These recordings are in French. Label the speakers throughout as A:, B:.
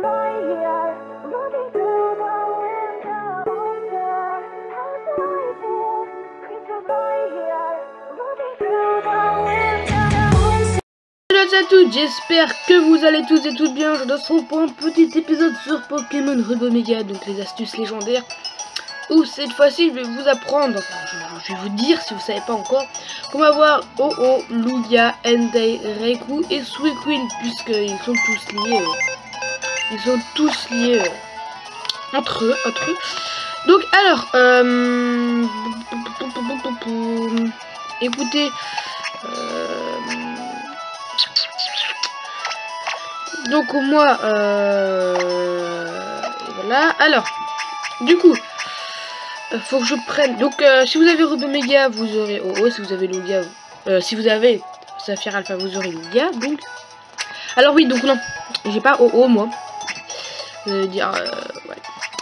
A: Salut à tous, j'espère que vous allez tous et toutes bien. Je dois se retrouver pour un petit épisode sur Pokémon Ruby Omega, donc les astuces légendaires. Où cette fois-ci je vais vous apprendre, je vais vous dire si vous savez pas encore, comment avoir Oh-Oh, Lugia, Entei, Raikou et Suicune, puisqu'ils sont tous liés. Ils sont tous liés entre eux. Donc alors, écoutez, donc moi, voilà. Alors, du coup, faut que je prenne. Donc, si vous avez Ruby Omega, vous aurez Oh-Oh. Si vous avez Lugia, si vous avez Saphir Alpha, vous aurez Lugia. Donc, alors oui, donc non, j'ai pas Oh-Oh moi. Vous allez dire,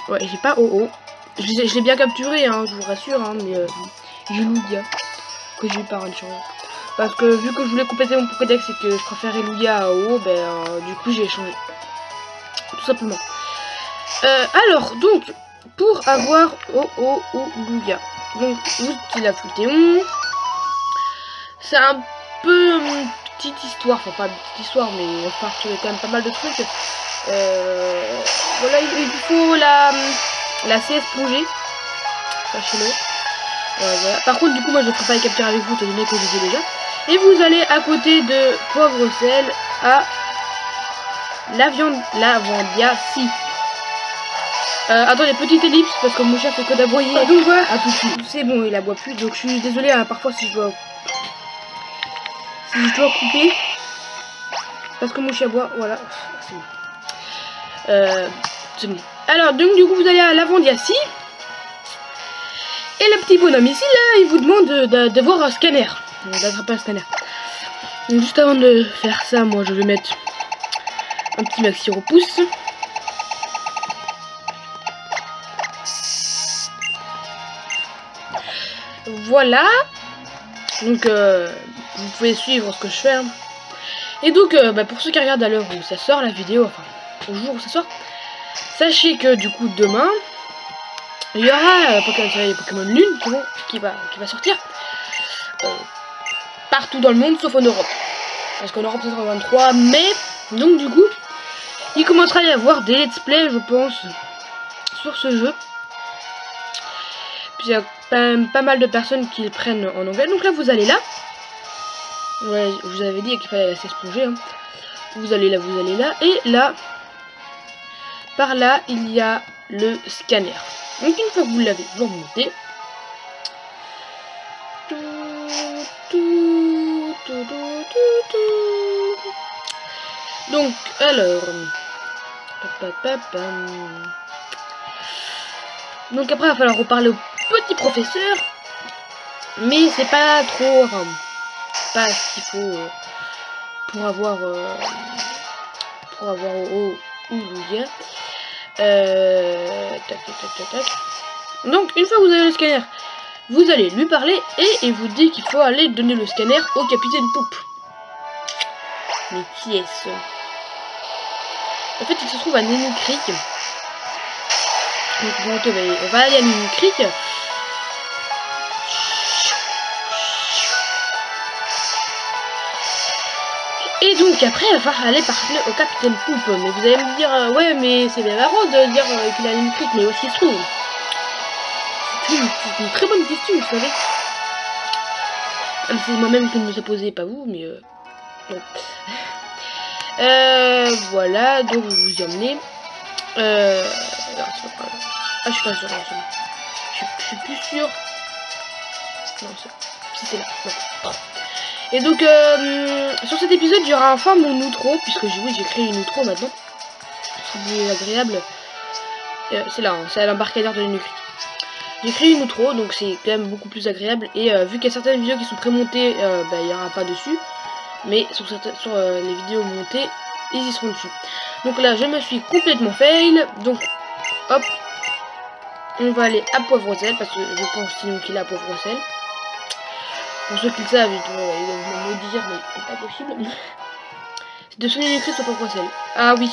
A: ouais, j'ai pas Oh-Oh. Je l'ai bien capturé, hein, je vous rassure, hein, mais j'ai Lugia que j'ai eu par une chance. Parce que vu que je voulais compléter mon Pokédex et que je préférais Lugia à Oh-Oh, ben du coup j'ai échangé. Tout simplement. Alors, donc, pour avoir Oh-Oh ou Lugia, donc vous utilisez la Flutéon. C'est un peu une petite histoire, enfin pas une petite histoire, mais on part sur quand même pas mal de trucs. Voilà, il faut la CS plongée. Sachez-le. Voilà. Par contre, du coup, moi je ne ferai pas les captures avec vous, étant donné que je les ai déjà. Et vous allez à côté de Poivre Sel à Lavandia Si. Attendez, petite ellipse parce que mon chat fait que d'aboyer. Donc voilà, à tout de suite. C'est bon, il aboie plus. Donc je suis désolée, hein, parfois si je dois couper. Parce que mon chat aboie, voilà. C'est bon. C'est bon. Alors, donc du coup, vous allez à Lavandia Si. Et le petit bonhomme ici, là, il vous demande d'avoir un scanner. D'attraper un scanner. Donc juste avant de faire ça, moi je vais mettre un petit maxi repousse. Voilà. Donc vous pouvez suivre ce que je fais. Hein. Et donc pour ceux qui regardent à l'heure où ça sort la vidéo, enfin au jour où ça sort, sachez que du coup demain, il y aura Pokémon Lune qui va sortir partout dans le monde sauf en Europe. Parce qu'en Europe ça sera le 23 mai. Donc du coup, il commencera à y avoir des let's play, je pense, sur ce jeu. Puis il y a pas mal de personnes qui le prennent en anglais. Donc là vous allez là. Ouais, je vous avais dit qu'il fallait la cesse plonger. Hein. Vous allez là. Et là, par là, il y a le scanner. Donc une fois que vous l'avez, vous remontez. Donc, alors... Donc après, il va falloir reparler au petit professeur. Mais c'est pas trop... Enfin, pas ce qu'il faut pour avoir ou Lugia. Tac. Donc, une fois que vous avez le scanner, vous allez lui parler et il vous dit qu'il faut aller donner le scanner au capitaine Poupe. Mais qui est-ce? En fait, il se trouve à Nunu Creek. Donc, on va aller à Nunu Creek. Et donc après, il va falloir aller parler au capitaine Poupe. Mais vous allez me dire, ouais, mais c'est bien marrant de dire qu'il a une crique, mais aussi il se trouve. C'est une très bonne question, vous savez. C'est moi-même qui me l'ai posé, pas vous, mais non. Voilà, donc vous vous y emmenez. Alors, c'est pas grave. Ah, je suis pas sûre, je suis plus sûre. Non, si c'est là. Non. Et donc, sur cet épisode, il y aura enfin mon outro, puisque j'ai créé une outro maintenant. C'est plus agréable. C'est là, hein, c'est à l'embarcadère de la nuque. J'ai créé une outro, donc c'est quand même beaucoup plus agréable. Et vu qu'il y a certaines vidéos qui sont prémontées, il n'y aura pas dessus. Mais sur les vidéos montées, ils y seront dessus. Donc là, je me suis complètement fail. Donc, hop. On va aller à Poivre Sel, parce que je pense sinon qu'il est à Poivre Sel. Pour ceux qui le savent, ils doivent me dire, mais c'est pas possible. C'est de sonner l'écrit sur Poivre Sel. Ah oui.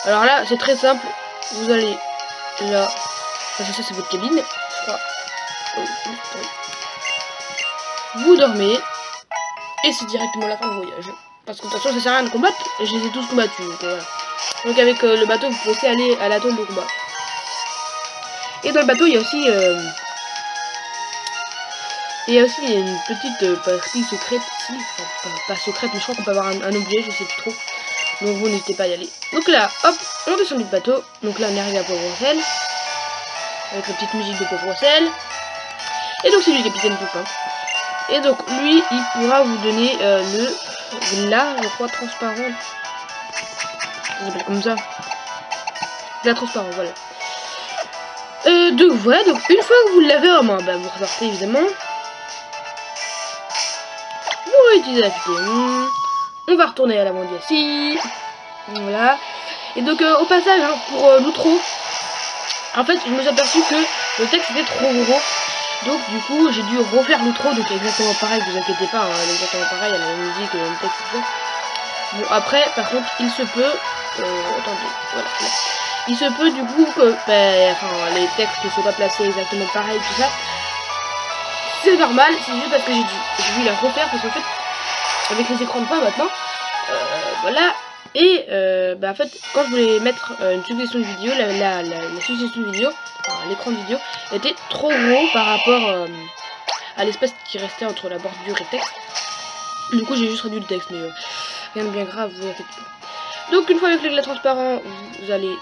A: Alors là, c'est très simple. Vous allez là. Ça c'est votre cabine, je crois. Vous dormez. Et c'est directement la fin du voyage. Parce que de toute façon, ça sert à rien de combattre. Et je les ai tous combattus. Donc voilà. Donc avec le bateau, vous pouvez aussi aller à la zone de combat. Et dans le bateau, il y a aussi... une petite partie secrète ici. Enfin, pas secrète, mais je crois qu'on peut avoir un objet, je sais plus trop. Donc vous n'hésitez pas à y aller. Donc là, hop, on descend du bateau. Donc là, on est arrivé à Pauvre-Rossel. Avec la petite musique de Pauvre-Rossel. Et donc c'est lui le capitaine Poupin. Et donc lui, il pourra vous donner là, je crois, transparent. Ça s'appelle comme ça. La transparent, voilà. Donc voilà, donc une fois que vous l'avez en main, bah, vous ressortez évidemment. Vous réutilisez la futaison. On va retourner à la Mondiacie. Voilà. Et donc au passage, hein, pour l'outro, en fait, je me suis aperçu que le texte était trop gros. Donc du coup, j'ai dû refaire l'outro. Donc exactement pareil, vous inquiétez pas, hein, exactement pareil, il y a la même musique, le même texte, tout ça. Bon, après, par contre, il se peut... attendez, voilà. Là. Il se peut du coup que les textes ne soient pas placés exactement pareil, tout ça. C'est normal, c'est juste parce que j'ai dû la refaire, parce qu'en fait, avec les écrans de poing maintenant, voilà. Et en fait, quand je voulais mettre une suggestion de vidéo, la suggestion de vidéo, enfin, l'écran de vidéo, était trop gros par rapport à l'espace qui restait entre la bordure et le texte. Du coup, j'ai juste réduit le texte, mais rien de bien grave, vous inquiétez pas. Donc, une fois avec l'éclat transparent, vous allez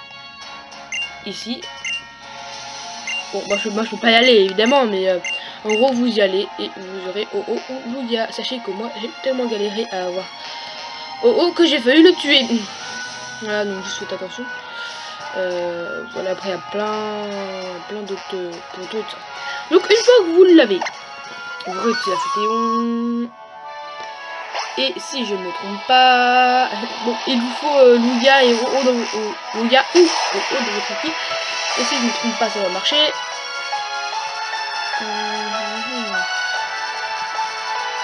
A: ici. Bon, moi je peux pas y aller évidemment, mais en gros vous y allez et vous aurez Lugia. Sachez que moi j'ai tellement galéré à avoir que j'ai failli le tuer. Voilà, donc juste faites attention. Voilà, après il y a plein d'autres poteaux. Donc une fois que vous l'avez, vous retirez la futaison. Et si je ne me trompe pas, bon, il vous faut Lugia et Lugia ou OO de votre équipe. Et si je ne me trompe pas, ça va marcher.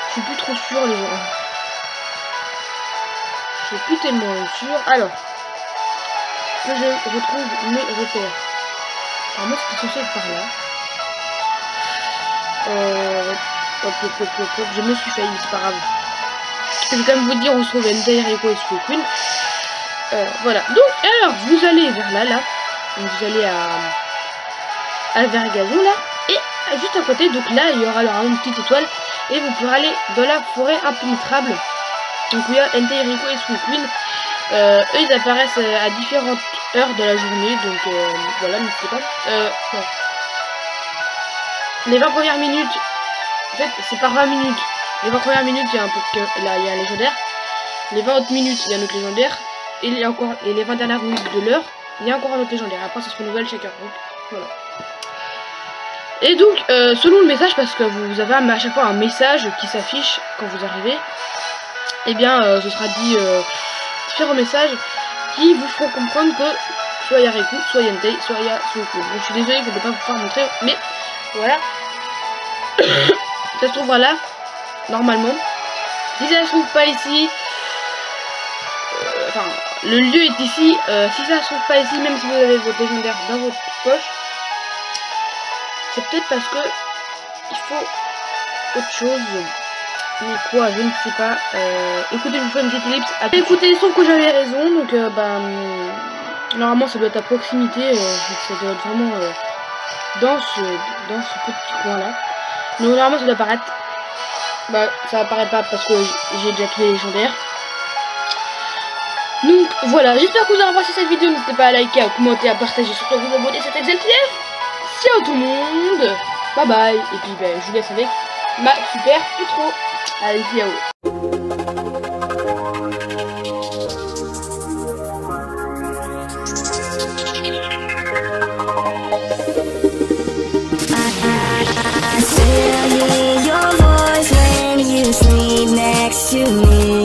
A: Je suis plus trop sûr, les gens. Je suis plus tellement sûr. Alors, que je retrouve mes repères. Alors moi, c'était censé être par là. Je me suis failli, c'est pas grave. Je vais quand même vous dire où se trouve Entei, Rico et Suicune. Voilà. Donc, alors, vous allez vers là. Donc, vous allez à Vergazon, là. Et juste à côté, donc là, il y aura alors une petite étoile. Et vous pourrez aller dans la forêt impénétrable. Donc, il y a Entei, Rico et Suicune. Eux, ils apparaissent à différentes heures de la journée. Donc, voilà, n'hésitez pas. Non. Les 20 premières minutes, en fait, c'est par 20 minutes. Les 20 premières minutes, il y a là, il y a un légendaire. Les 20 autres minutes, il y a un autre légendaire. Et il y a encore, et les 20 dernières minutes de l'heure, il y a encore un autre légendaire. Après, ça se renouvelle chacun. Donc, voilà. Et donc, selon le message, parce que vous avez à chaque fois un message qui s'affiche quand vous arrivez, et bien, ce sera dit différents messages qui vous feront comprendre que soit il y a Riku, soit il y a Entei, soit il y a Suicune. Donc, je suis désolée que je ne peux pas vous faire montrer, mais voilà. Ça se trouvera là. Normalement, si ça se trouve pas ici, enfin le lieu est ici, si ça se trouve pas ici, même si vous avez votre légendaire dans votre poche, c'est peut-être parce que il faut autre chose. Mais quoi, je ne sais pas. Écoutez, je vous fais une petite ellipse. Écoutez, sauf que j'avais raison, donc normalement ça doit être à proximité, ça doit être vraiment dans ce petit coin là. Donc normalement ça doit apparaître. Bah ça apparaît pas parce que j'ai déjà tous les légendaires. Donc voilà, j'espère que vous avez apprécié cette vidéo. N'hésitez pas à liker, à commenter, à partager, surtout à vous abonner. C'était XLTF. Ciao tout le monde. Bye bye. Et puis je vous laisse avec ma super outro. Allez, ciao.
B: Still hear your voice when you sleep next to me.